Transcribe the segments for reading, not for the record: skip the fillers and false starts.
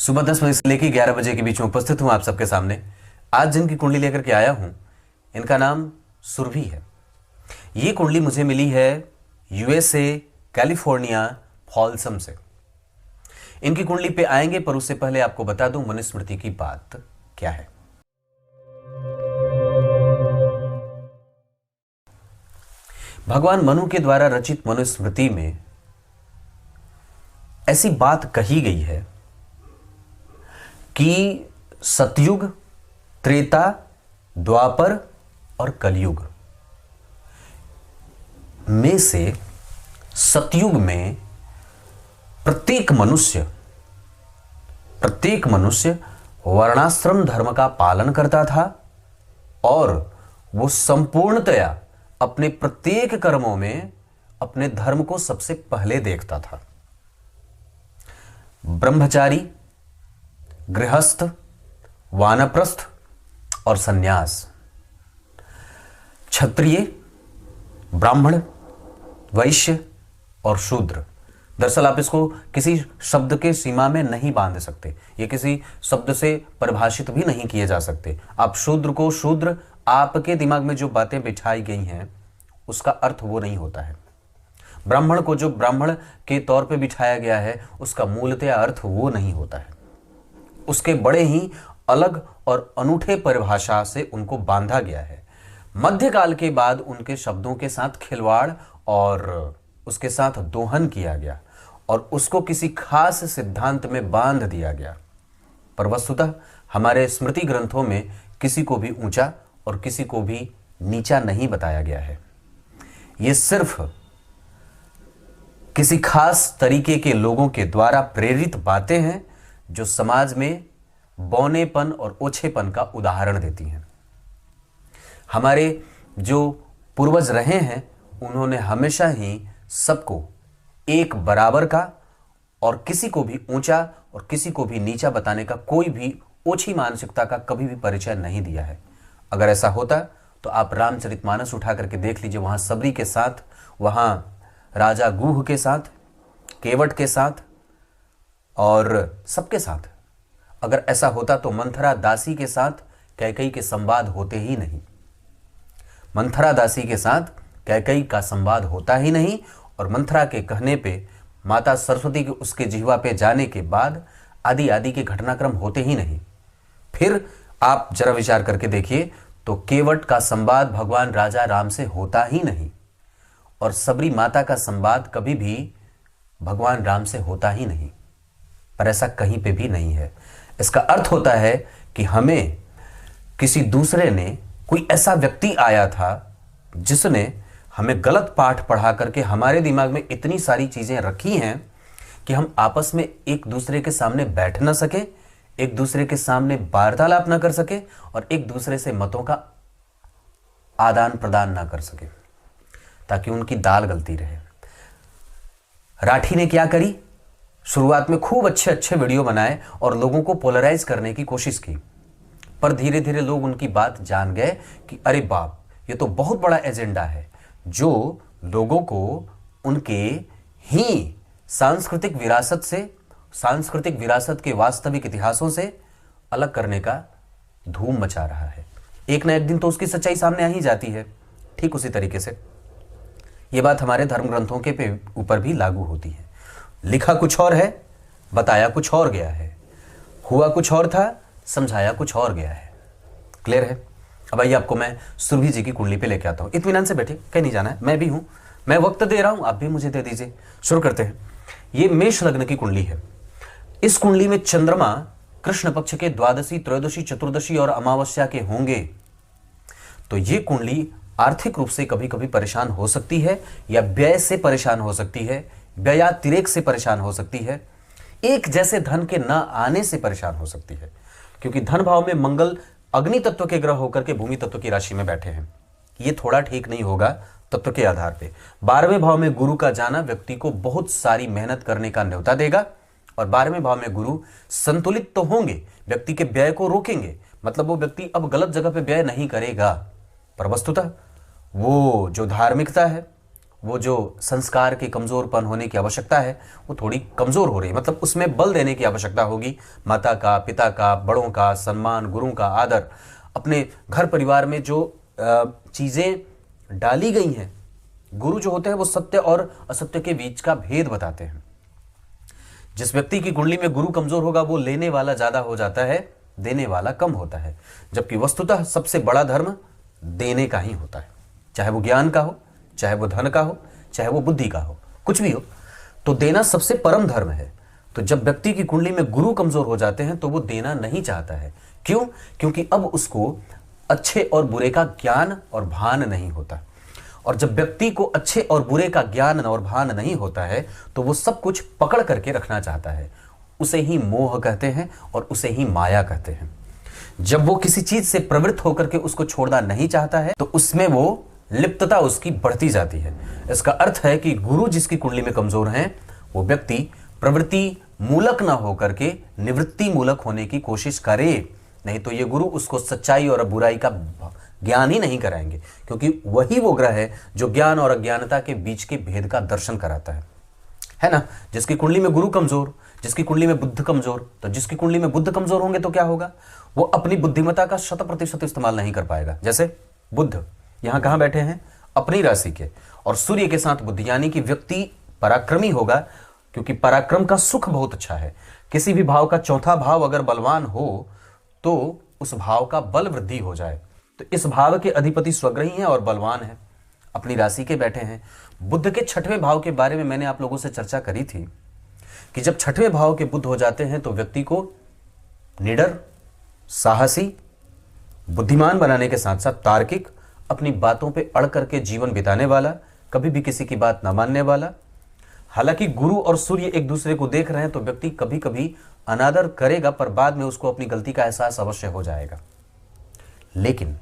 सुबह 10 बजे से लेकर 11 बजे के बीच में उपस्थित हूं आप सबके सामने। आज जिनकी कुंडली लेकर के आया हूं इनका नाम सुरभि है। ये कुंडली मुझे मिली है यूएसए कैलिफोर्निया फॉल्सम से। इनकी कुंडली पे आएंगे, पर उससे पहले आपको बता दूं मनुस्मृति की बात क्या है। भगवान मनु के द्वारा रचित मनुस्मृति में ऐसी बात कही गई है कि सतयुग, त्रेता, द्वापर और कलयुग में से सतयुग में प्रत्येक मनुष्य वर्णाश्रम धर्म का पालन करता था और वो संपूर्णतया अपने प्रत्येक कर्मों में अपने धर्म को सबसे पहले देखता था। ब्रह्मचारी, गृहस्थ, वानप्रस्थ और सन्यास, क्षत्रिय, ब्राह्मण, वैश्य और शूद्र। दरअसल आप इसको किसी शब्द के सीमा में नहीं बांध सकते, ये किसी शब्द से परिभाषित भी नहीं किए जा सकते। आप शूद्र को शूद्र, आपके दिमाग में जो बातें बिठाई गई हैं उसका अर्थ वो नहीं होता है। ब्राह्मण को जो ब्राह्मण के तौर पे बिठाया गया है उसका मूलतः अर्थ वो नहीं होता है। उसके बड़े ही अलग और अनूठे परिभाषा से उनको बांधा गया है। मध्यकाल के बाद उनके शब्दों के साथ खिलवाड़ और उसके साथ दोहन किया गया और उसको किसी खास सिद्धांत में बांध दिया गया। पर वस्तुतः हमारे स्मृति ग्रंथों में किसी को भी ऊंचा और किसी को भी नीचा नहीं बताया गया है। ये सिर्फ किसी खास तरीके के लोगों के द्वारा प्रेरित बातें हैं जो समाज में बौनेपन और ओछेपन का उदाहरण देती हैं। हमारे जो पूर्वज रहे हैं उन्होंने हमेशा ही सबको एक बराबर का और किसी को भी ऊंचा और किसी को भी नीचा बताने का, कोई भी ओछी मानसिकता का कभी भी परिचय नहीं दिया है। अगर ऐसा होता तो आप रामचरितमानस उठा करके देख लीजिए, वहां सबरी के साथ, वहां राजा गुह के साथ, केवट के साथ और सबके साथ अगर ऐसा होता तो मंथरा दासी के साथ कैकेयी के संवाद होते ही नहीं। मंथरा दासी के साथ कैकेयी का संवाद होता ही नहीं और मंथरा के कहने पे माता सरस्वती के उसके जिह्वा पे जाने के बाद आदि आदि के घटनाक्रम होते ही नहीं। फिर आप जरा विचार करके देखिए तो केवट का संवाद भगवान राजा राम से होता ही नहीं और सबरी माता का संवाद कभी भी भगवान राम से होता ही नहीं। पर ऐसा कहीं पे भी नहीं है। इसका अर्थ होता है कि हमें किसी दूसरे ने, कोई ऐसा व्यक्ति आया था जिसने हमें गलत पाठ पढ़ा करके हमारे दिमाग में इतनी सारी चीजें रखी हैं कि हम आपस में एक दूसरे के सामने बैठ ना सके, एक दूसरे के सामने वार्तालाप ना कर सके और एक दूसरे से मतों का आदान प्रदान ना कर सके, ताकि उनकी दाल गलती रहे। राठी ने क्या करी, शुरुआत में खूब अच्छे अच्छे वीडियो बनाए और लोगों को पोलराइज करने की कोशिश की, पर धीरे धीरे लोग उनकी बात जान गए कि अरे बाप, ये तो बहुत बड़ा एजेंडा है जो लोगों को उनके ही सांस्कृतिक विरासत से, सांस्कृतिक विरासत के वास्तविक इतिहासों से अलग करने का धूम मचा रहा है। एक ना एक दिन तो उसकी सच्चाई सामने आ ही जाती है। ठीक उसी तरीके से यह बात हमारे धर्म ग्रंथों के ऊपर भी लागू होती है। लिखा कुछ और है, बताया कुछ और गया है, हुआ कुछ और था, समझाया कुछ और गया है। क्लियर है? अब आइए आपको मैं सुरभि जी की कुंडली पे लेके आता हूं। इत्मीनान से बैठे, कहीं नहीं जाना है, मैं भी हूं, मैं वक्त दे रहा हूं, आप भी मुझे दे दीजिए। शुरू करते हैं। ये मेष लग्न की कुंडली है। इस कुंडली में चंद्रमा कृष्ण पक्ष के द्वादशी, त्रयोदशी, चतुर्दशी और अमावस्या के होंगे तो ये कुंडली आर्थिक रूप से कभी कभी परेशान हो सकती है या व्यय से परेशान हो सकती है, व्ययातिरेक से परेशान हो सकती है, एक जैसे धन के न आने से परेशान हो सकती है, क्योंकि धन भाव में मंगल अग्नि तत्व के ग्रह होकर के भूमि तत्व की राशि में बैठे हैं। ये थोड़ा ठीक नहीं होगा तत्व के आधार पे। 12वें भाव में गुरु का जाना व्यक्ति को बहुत सारी मेहनत करने का न्योता देगा और 12वें भाव में गुरु संतुलित तो होंगे, व्यक्ति के व्यय को रोकेंगे, मतलब वो व्यक्ति अब गलत जगह पे व्यय नहीं करेगा, पर वस्तुतः वो जो धार्मिकता है, वो जो संस्कार के कमजोरपन होने की आवश्यकता है वो थोड़ी कमजोर हो रही है, मतलब उसमें बल देने की आवश्यकता होगी। माता का, पिता का, बड़ों का सम्मान, गुरुओं का आदर, अपने घर परिवार में जो चीजें डाली गई हैं। गुरु जो होते हैं वो सत्य और असत्य के बीच का भेद बताते हैं। जिस व्यक्ति की कुंडली में गुरु कमजोर होगा वो लेने वाला ज्यादा हो जाता है, देने वाला कम होता है, जबकि वस्तुतः सबसे बड़ा धर्म देने का ही होता है। चाहे वो ज्ञान का हो, चाहे वो धन का हो, चाहे वो बुद्धि का हो, कुछ भी हो, तो देना सबसे परम धर्म है। तो जब व्यक्ति की कुंडली में गुरु कमजोर हो जाते हैं तो वो देना नहीं चाहता है। क्यों? क्योंकि अब उसको अच्छे और बुरे का ज्ञान और भान नहीं होता। और जब व्यक्ति को अच्छे और बुरे का ज्ञान और भान नहीं होता है तो वो सब कुछ पकड़ करके रखना चाहता है। उसे ही मोह कहते हैं और उसे ही माया कहते हैं। जब वो किसी चीज से प्रवृत्त होकर के उसको छोड़ना नहीं चाहता है तो उसमें वो लिप्तता उसकी बढ़ती जाती है। इसका अर्थ है कि गुरु जिसकी कुंडली में कमजोर हैं वो व्यक्ति प्रवृत्ति मूलक ना होकर के निवृत्ति मूलक होने की कोशिश करे, नहीं तो ये गुरु उसको सच्चाई और बुराई का ज्ञान ही नहीं कराएंगे, क्योंकि वही वो ग्रह है जो ज्ञान और अज्ञानता के बीच के भेद का दर्शन कराता है ना। जिसकी कुंडली में गुरु कमजोर, जिसकी कुंडली में बुद्ध कमजोर, तो जिसकी कुंडली में बुद्ध कमजोर होंगे तो क्या होगा? वो अपनी बुद्धिमत्ता का 100% इस्तेमाल नहीं कर पाएगा। जैसे बुद्ध यहां कहां बैठे हैं? अपनी राशि के, और सूर्य के साथ बुद्ध, यानी कि व्यक्ति पराक्रमी होगा, क्योंकि पराक्रम का सुख बहुत अच्छा है। किसी भी भाव का चौथा भाव अगर बलवान हो तो उस भाव का बल वृद्धि हो जाए। तो इस भाव के अधिपति स्वग्रही हैं और बलवान हैं, अपनी राशि के बैठे हैं। बुद्ध के 6वें भाव के बारे में मैंने आप लोगों से चर्चा करी थी कि जब 6वें भाव के बुद्ध हो जाते हैं तो व्यक्ति को निडर, साहसी, बुद्धिमान बनाने के साथ साथ तार्किक, अपनी बातों पे अड़ करके जीवन बिताने वाला, कभी भी किसी की बात न मानने वाला। हालांकि गुरु और सूर्य एक दूसरे को देख रहे हैं तो व्यक्ति कभी कभी अनादर करेगा, पर बाद में उसको अपनी गलती का एहसास अवश्य हो जाएगा। लेकिन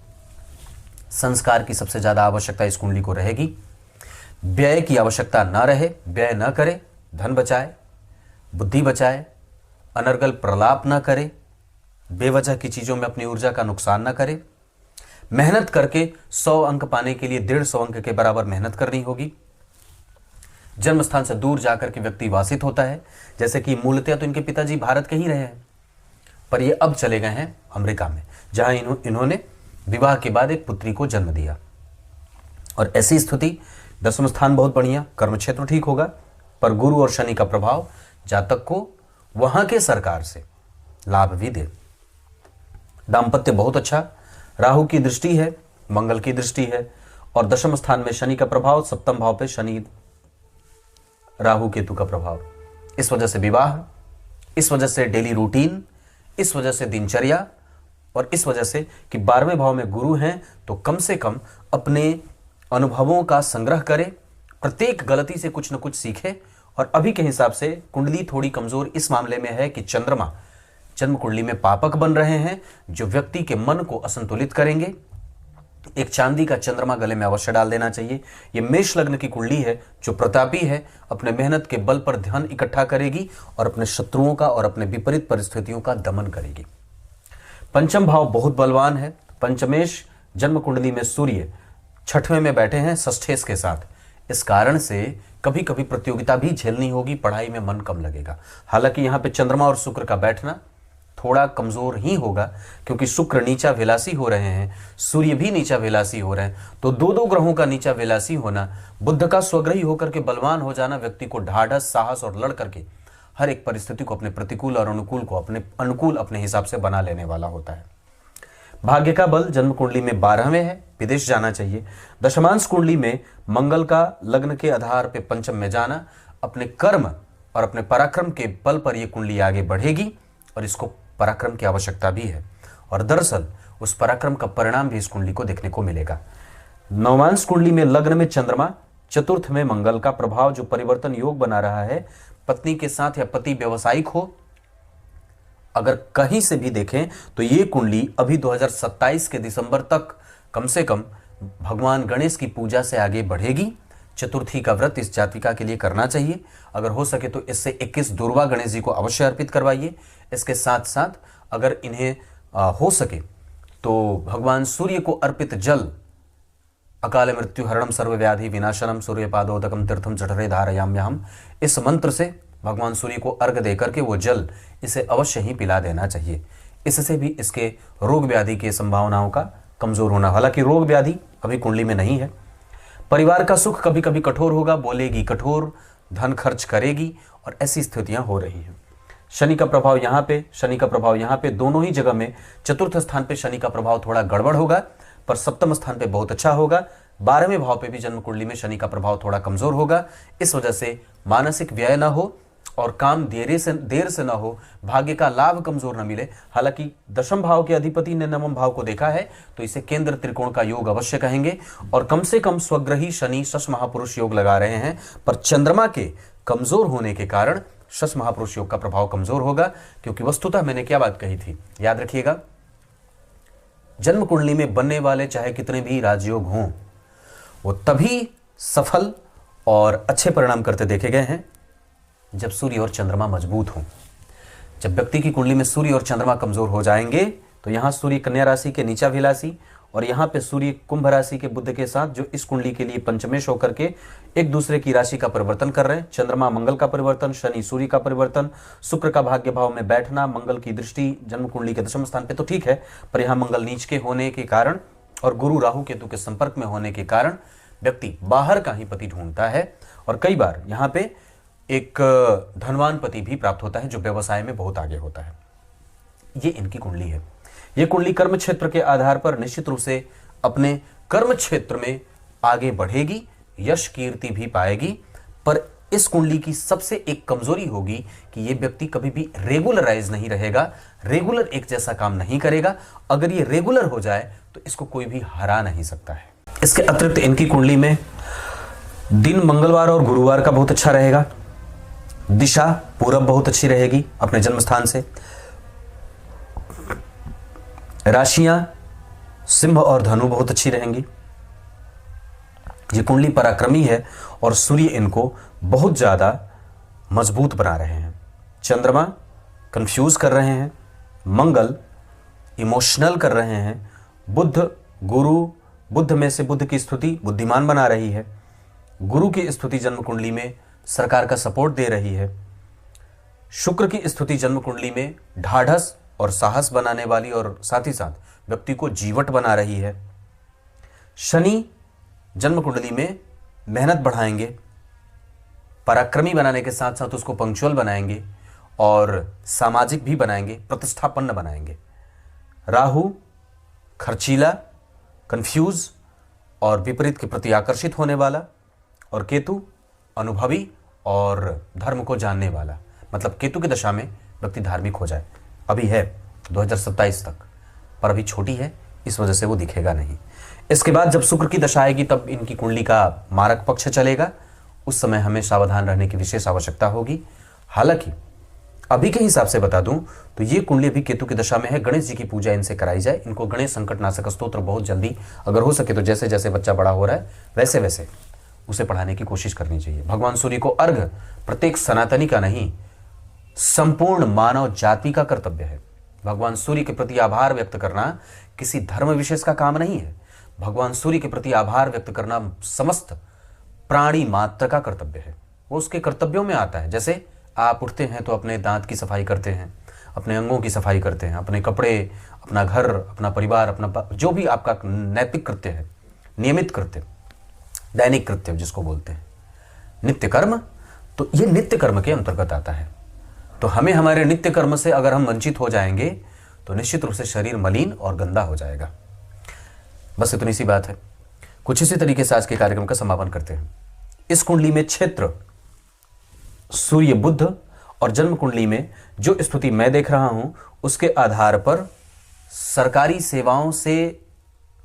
संस्कार की सबसे ज्यादा आवश्यकता इस कुंडली को रहेगी। व्यय की आवश्यकता ना रहे, व्यय ना करे, धन बचाए, बुद्धि बचाए, अनर्गल प्रलाप ना करे, बेवजह की चीजों में अपनी ऊर्जा का नुकसान ना करे, मेहनत करके 100 अंक पाने के लिए 150 अंक के बराबर मेहनत करनी होगी। जन्म स्थान से दूर जाकर के व्यक्ति वासित होता है, जैसे कि मूलतः तो इनके पिताजी भारत के ही रहे हैं, पर ये अब चले गए हैं अमेरिका में, जहां इन्होंने विवाह के बाद एक पुत्री को जन्म दिया। और ऐसी स्थिति, 10वां स्थान बहुत बढ़िया, कर्म क्षेत्र ठीक होगा, पर गुरु और शनि का प्रभाव जातक को वहां के सरकार से लाभ भी दे। दाम्पत्य बहुत अच्छा, राहु की दृष्टि है, मंगल की दृष्टि है, और 10वें स्थान में शनि का प्रभाव, 7वें भाव पे शनि राहु केतु का प्रभाव। इस वजह से विवाह, इस वजह से डेली रूटीन, इस वजह से दिनचर्या, और इस वजह से कि 12वें भाव में गुरु हैं तो कम से कम अपने अनुभवों का संग्रह करे, प्रत्येक गलती से कुछ न कुछ सीखे। और अभी के हिसाब से कुंडली थोड़ी कमजोर इस मामले में है कि चंद्रमा जन्म कुंडली में पापक बन रहे हैं, जो व्यक्ति के मन को असंतुलित करेंगे। एक चांदी का चंद्रमा गले में अवश्य डाल देना चाहिए। यह मेष लग्न की कुंडली है जो प्रतापी है, अपने मेहनत के बल पर ध्यान इकट्ठा करेगी और अपने शत्रुओं का और अपने विपरीत परिस्थितियों का दमन करेगी। पंचम भाव बहुत बलवान है। पंचमेश जन्म कुंडली में सूर्य 6वें में बैठे हैं षष्ठेश के साथ। इस कारण से कभी कभी प्रतियोगिता भी झेलनी होगी, पढ़ाई में मन कम लगेगा। हालांकि यहाँ पे चंद्रमा और शुक्र का बैठना थोड़ा कमजोर ही होगा, क्योंकि शुक्र नीचा विलासी हो रहे हैं, सूर्य भी नीचा विलासी हो रहे हैं। तो दो ग्रहों का नीचा विलासी होना, बुद्ध का स्वग्रही होकर के बलवान हो जाना व्यक्ति को ढाढ़स, साहस और लड़ करके हर एक परिस्थिति को अपने प्रतिकूल और अनुकूल को अपने अनुकूल अपने हिसाब से बना लेने वाला होता है। भाग्य का बल जन्म कुंडली में 12वें है, विदेश जाना चाहिए। दशमांश कुंडली में मंगल का लग्न के आधार पे पंचम में जाना, अपने कर्म और अपने पराक्रम के बल पर यह कुंडली आगे बढ़ेगी, और इसको पराक्रम की आवश्यकता भी है, और दरअसल उस पराक्रम का परिणाम भी इस कुंडली को देखने को मिलेगा। नवमांश कुंडली में लग्न में चंद्रमा, चतुर्थ में मंगल का प्रभाव जो परिवर्तन योग बना रहा है। पत्नी के साथ या पति व्यवसायिक हो, अगर कहीं से भी देखें तो ये कुंडली अभी 2027 के दिसंबर तक कम से कम भगवान गणेश की पूजा से आगे बढ़ेगी। चतुर्थी का व्रत इस जातिका के लिए करना चाहिए। अगर हो सके तो इससे 21 दुर्वा गणेश जी को अवश्य अर्पित करवाइए। इसके साथ साथ अगर इन्हें हो सके तो भगवान सूर्य को अर्पित जल अकाल मृत्यु हरणम सर्वव्याधि विनाशनम सूर्यपादोदकम तीर्थम जठरे धारयाम्यहम, इस मंत्र से भगवान सूर्य को अर्घ देकर के वो जल इसे अवश्य ही पिला देना चाहिए। इससे भी इसके रोग व्याधि की संभावनाओं का कमजोर होना, हालांकि रोग व्याधि अभी कुंडली में नहीं है। परिवार का सुख कभी कभी कठोर होगा, बोलेगी कठोर, धन खर्च करेगी और ऐसी स्थितियां हो रही हैं। शनि का प्रभाव यहाँ पे, शनि का प्रभाव यहाँ पे, दोनों ही जगह में चतुर्थ स्थान पे शनि का प्रभाव थोड़ा गड़बड़ होगा, पर सप्तम स्थान पे बहुत अच्छा होगा। 12वें भाव पे भी जन्म कुंडली में शनि का प्रभाव थोड़ा कमजोर होगा। इस वजह से मानसिक व्यय ना हो और काम देर से ना हो, भाग्य का लाभ कमजोर न मिले। हालांकि दशम भाव के अधिपति ने नवम भाव को देखा है तो इसे केंद्र त्रिकोण का योग अवश्य कहेंगे और कम से कम स्वग्रही शनि शश महापुरुष योग लगा रहे हैं, पर चंद्रमा के कमजोर होने के कारण शश महापुरुष योग का प्रभाव कमजोर होगा। क्योंकि वस्तुतः मैंने क्या बात कही थी, याद रखिएगा, जन्म कुंडली में बनने वाले चाहे कितने भी राजयोग हों, वो तभी सफल और अच्छे परिणाम करते देखे गए हैं जब सूर्य और चंद्रमा मजबूत हों। जब व्यक्ति की कुंडली में सूर्य और चंद्रमा कमजोर हो जाएंगे तो यहाँ सूर्य कन्या राशि के नीचाभिलाषी और यहाँ पे सूर्य कुंभ राशि के बुध के साथ, जो इस कुंडली के लिए पंचमेश होकर के एक दूसरे की राशि का परिवर्तन कर रहे हैं। चंद्रमा मंगल का परिवर्तन, शनि सूर्य का परिवर्तन, शुक्र का भाग्य भाव में बैठना, मंगल की दृष्टि जन्म कुंडली के दशम स्थान पे तो ठीक है, पर यहाँ मंगल नीच के होने के कारण और गुरु राहु केतु के संपर्क में होने के कारण व्यक्ति बाहर का ही पति ढूंढता है और कई बार यहाँ पे एक धनवान पति भी प्राप्त होता है जो व्यवसाय में बहुत आगे होता है। ये इनकी कुंडली है। ये कुंडली कर्म क्षेत्र के आधार पर निश्चित रूप से अपने कर्म क्षेत्र में आगे बढ़ेगी, यश कीर्ति भी पाएगी, पर इस कुंडली की सबसे एक कमजोरी होगी कि ये व्यक्ति कभी भी रेगुलराइज नहीं रहेगा, रेगुलर एक जैसा काम नहीं करेगा। अगर ये रेगुलर हो जाए तो इसको कोई भी हरा नहीं सकता है। इसके अतिरिक्त इनकी कुंडली में दिन मंगलवार और गुरुवार का बहुत अच्छा रहेगा, दिशा पूरब बहुत अच्छी रहेगी अपने जन्म स्थान से, राशियां सिंह और धनु बहुत अच्छी रहेंगी। ये कुंडली पराक्रमी है और सूर्य इनको बहुत ज्यादा मजबूत बना रहे हैं। चंद्रमा कंफ्यूज कर रहे हैं, मंगल इमोशनल कर रहे हैं, बुध गुरु, बुध में से बुध की स्थिति बुद्धिमान बना रही है, गुरु की स्थिति जन्म कुंडली में सरकार का सपोर्ट दे रही है, शुक्र की स्थिति जन्म कुंडली में ढाढ़स और साहस बनाने वाली और साथ ही साथ व्यक्ति को जीवट बना रही है, शनि जन्म कुंडली में मेहनत बढ़ाएंगे, पराक्रमी बनाने के साथ साथ उसको पंक्चुअल बनाएंगे और सामाजिक भी बनाएंगे, प्रतिष्ठापन्न बनाएंगे, राहु खर्चीला, कंफ्यूज और विपरीत के प्रति आकर्षित होने वाला और केतु अनुभवी और धर्म को जानने वाला। मतलब केतु की दशा में व्यक्ति धार्मिक हो जाए, अभी है 2027 तक, पर अभी छोटी है, इस वजह से वो दिखेगा नहीं। इसके बाद जब शुक्र की दशा आएगी तब इनकी कुंडली का मारक पक्ष चलेगा, उस समय हमें सावधान रहने की विशेष आवश्यकता होगी। हालांकि अभी के हिसाब से बता दूं तो ये कुंडली अभी केतु की दशा में है, गणेश जी की पूजा इनसे कराई जाए। इनको गणेश संकटनाशक स्तोत्र बहुत जल्दी, अगर हो सके तो जैसे जैसे बच्चा बड़ा हो रहा है वैसे वैसे उसे पढ़ाने की कोशिश करनी चाहिए। भगवान सूर्य को अर्घ प्रत्येक सनातनी का नहीं, संपूर्ण मानव जाति का कर्तव्य है। भगवान सूर्य के प्रति आभार व्यक्त करना किसी धर्म विशेष का काम नहीं है। भगवान सूर्य के प्रति आभार व्यक्त करना समस्त प्राणी मात्र का कर्तव्य है, वो उसके कर्तव्यों में आता है। जैसे आप उठते हैं तो अपने दांत की सफाई करते हैं, अपने अंगों की सफाई करते हैं, अपने कपड़े, अपना घर, अपना परिवार, अपना जो भी आपका नैतिक कृत्य है, नियमित कृत्य, दैनिक कृत्य जिसको बोलते हैं, नित्य कर्म, तो ये नित्य कर्म के अंतर्गत आता है। तो हमें हमारे नित्य कर्म से अगर हम वंचित हो जाएंगे तो निश्चित रूप से शरीर मलिन और गंदा हो जाएगा। बस इतनी सी बात है। कुछ इसी तरीके से आज के कार्यक्रम का समापन करते हैं। इस कुंडली में क्षेत्र सूर्य बुध और जन्म कुंडली में जो स्थिति मैं देख रहा हूं उसके आधार पर सरकारी सेवाओं से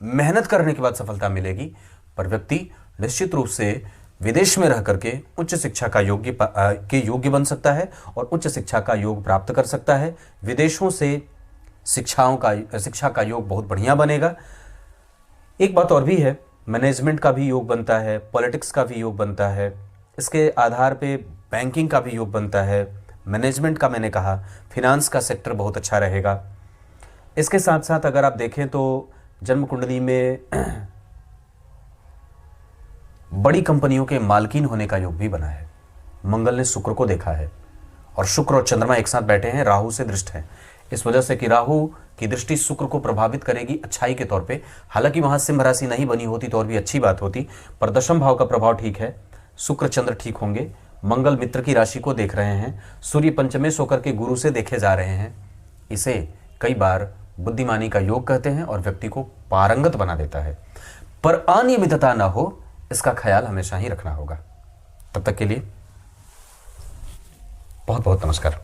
मेहनत करने के बाद सफलता मिलेगी, पर व्यक्ति निश्चित रूप से विदेश में रह करके उच्च शिक्षा का योग्य बन सकता है और उच्च शिक्षा का योग प्राप्त कर सकता है। विदेशों से शिक्षा का योग बहुत बढ़िया बनेगा। एक बात और भी है, मैनेजमेंट का भी योग बनता है, पॉलिटिक्स का भी योग बनता है, इसके आधार पे बैंकिंग का भी योग बनता है, मैनेजमेंट का मैंने कहा, फिनांस का सेक्टर बहुत अच्छा रहेगा। इसके साथ साथ अगर आप देखें तो जन्म कुंडली में बड़ी कंपनियों के मालकीन होने का योग भी बना है। मंगल ने शुक्र को देखा है और शुक्र और चंद्रमा एक साथ बैठे हैं, राहु से दृष्ट हैं। इस वजह से कि राहु की दृष्टि शुक्र को प्रभावित करेगी अच्छाई के तौर पे। हालांकि वहां सिंह राशि नहीं बनी होती तो और भी अच्छी बात होती, पर दशम भाव का प्रभाव ठीक है, शुक्र चंद्र ठीक होंगे। मंगल मित्र की राशि को देख रहे हैं, सूर्य पंचमेश होकर के गुरु से देखे जा रहे हैं। इसे कई बार बुद्धिमानी का योग कहते हैं और व्यक्ति को पारंगत बना देता है, पर अनियमितता ना हो इसका ख्याल हमेशा ही रखना होगा। तब तक के लिए बहुत बहुत नमस्कार।